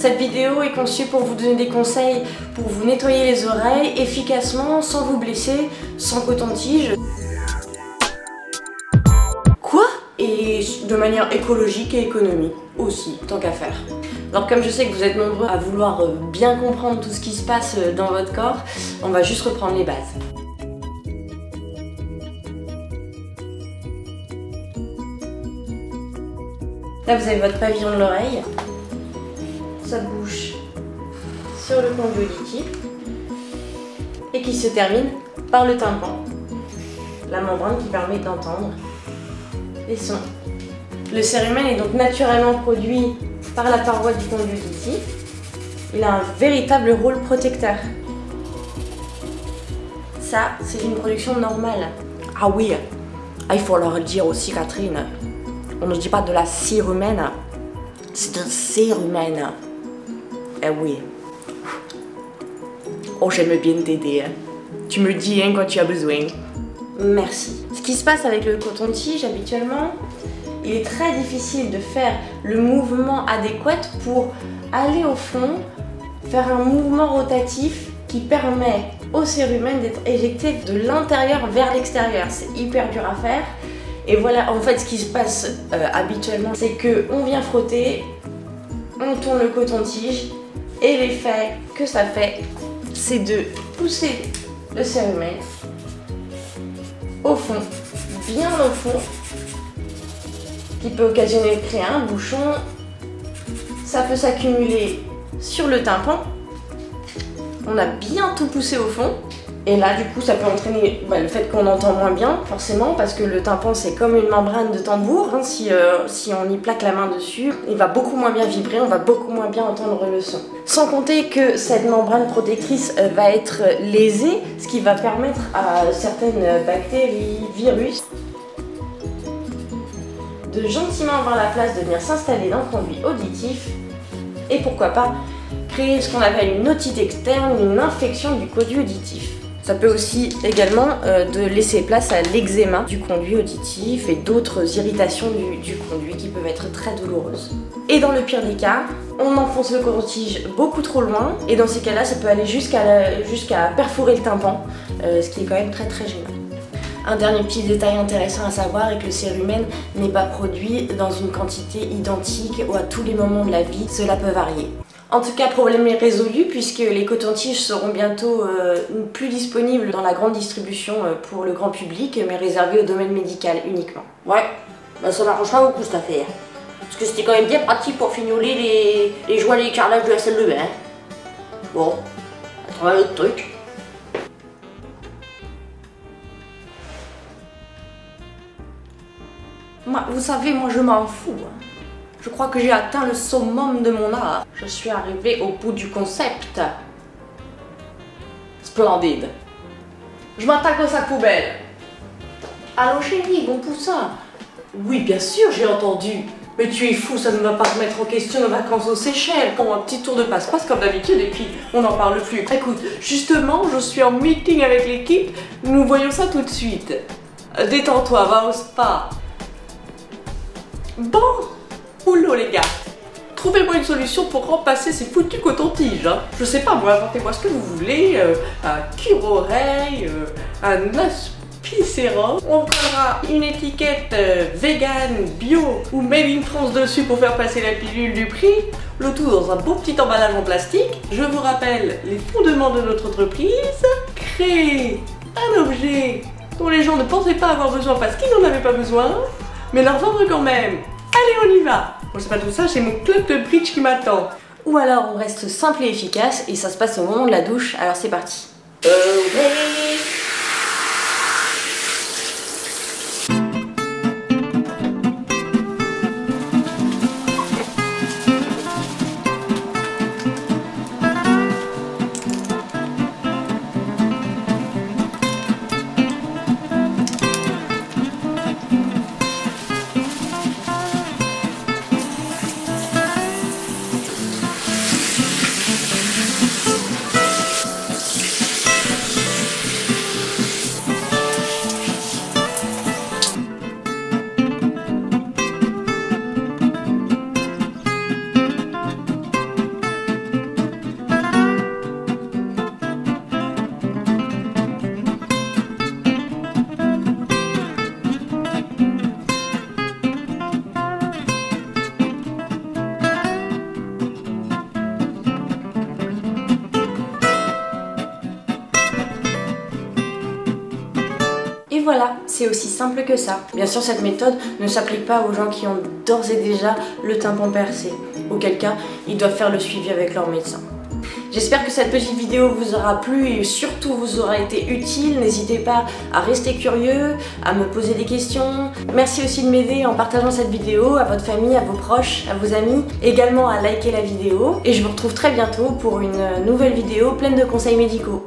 Cette vidéo est conçue pour vous donner des conseils pour vous nettoyer les oreilles efficacement, sans vous blesser, sans coton-tige. Quoi? Et de manière écologique et économique aussi, tant qu'à faire. Alors comme je sais que vous êtes nombreux à vouloir bien comprendre tout ce qui se passe dans votre corps, on va juste reprendre les bases. Là vous avez votre pavillon de l'oreille, ça bouge sur le conduit auditif et qui se termine par le tympan, la membrane qui permet d'entendre les sons. Le cérumen est donc naturellement produit par la paroi du conduit auditif. Il a un véritable rôle protecteur. Ça, c'est une production normale. Ah oui, il faut leur dire aussi, Catherine, on ne dit pas de la cérumen, c'est un cérumen. Eh oui. Oh, j'aime bien t'aider. Tu me dis quand tu as besoin. Merci. Ce qui se passe avec le coton-tige habituellement, il est très difficile de faire le mouvement adéquat pour aller au fond, faire un mouvement rotatif qui permet au cérumen d'être éjecté de l'intérieur vers l'extérieur. C'est hyper dur à faire. Et voilà, en fait, ce qui se passe habituellement, c'est que on vient frotter, on tourne le coton-tige, et l'effet que ça fait, c'est de pousser le cérumen au fond, bien au fond, qui peut occasionner de créer un bouchon. Ça peut s'accumuler sur le tympan. On a bien tout poussé au fond. Et là, du coup, ça peut entraîner le fait qu'on entend moins bien, forcément, parce que le tympan, c'est comme une membrane de tambour. Hein, si on y plaque la main dessus, il va beaucoup moins bien vibrer, on va beaucoup moins bien entendre le son. Sans compter que cette membrane protectrice va être lésée, ce qui va permettre à certaines bactéries, virus, de gentiment avoir la place de venir s'installer dans le conduit auditif et pourquoi pas créer ce qu'on appelle une otite externe, une infection du conduit auditif. Ça peut aussi également de laisser place à l'eczéma du conduit auditif et d'autres irritations du conduit qui peuvent être très douloureuses. Et dans le pire des cas, on enfonce le coton-tige beaucoup trop loin et dans ces cas-là, ça peut aller jusqu'à perforer le tympan, ce qui est quand même très très gênant. Un dernier petit détail intéressant à savoir est que le cérumen n'est pas produit dans une quantité identique ou à tous les moments de la vie, cela peut varier. En tout cas, problème est résolu puisque les cotons-tiges seront bientôt plus disponibles dans la grande distribution pour le grand public, mais réservés au domaine médical uniquement. Ouais, ça m'arrange pas beaucoup cette affaire. Parce que c'était quand même bien pratique pour fignoler les joints et les carrelages de la salle de bain. Bon, on va trouver un autre truc. Vous savez, moi je m'en fous. Je crois que j'ai atteint le summum de mon art. Je suis arrivée au bout du concept. Splendide. Je m'attaque au sac poubelle. Allô chérie, bon poussin. Oui, bien sûr, j'ai entendu. Mais tu es fou, ça ne va pas remettre en question nos vacances aux Seychelles. Bon, un petit tour de passe-passe comme d'habitude et puis on n'en parle plus. Écoute, justement, je suis en meeting avec l'équipe. Nous voyons ça tout de suite. Détends-toi, va au spa. Bon, oulô les gars, trouvez-moi une solution pour remplacer ces foutus cotons-tiges. Hein. Je sais pas, moi, inventez-moi ce que vous voulez, un cure-oreille, un aspicérum. On collera une étiquette vegan, bio ou made in France dessus pour faire passer la pilule du prix. Le tout dans un beau petit emballage en plastique. Je vous rappelle les fondements de notre entreprise. Créer un objet dont les gens ne pensaient pas avoir besoin parce qu'ils n'en avaient pas besoin, mais leur vendre quand même. Allez, on y va. Bon, c'est pas tout ça, c'est mon club de bridge qui m'attend. Ou alors on reste simple et efficace et ça se passe au moment de la douche, alors c'est parti. c'est aussi simple que ça. Bien sûr, cette méthode ne s'applique pas aux gens qui ont d'ores et déjà le tympan percé, auquel cas ils doivent faire le suivi avec leur médecin. J'espère que cette petite vidéo vous aura plu et surtout vous aura été utile. N'hésitez pas à rester curieux, à me poser des questions. Merci aussi de m'aider en partageant cette vidéo à votre famille, à vos proches, à vos amis. Également à liker la vidéo. Et je vous retrouve très bientôt pour une nouvelle vidéo pleine de conseils médicaux.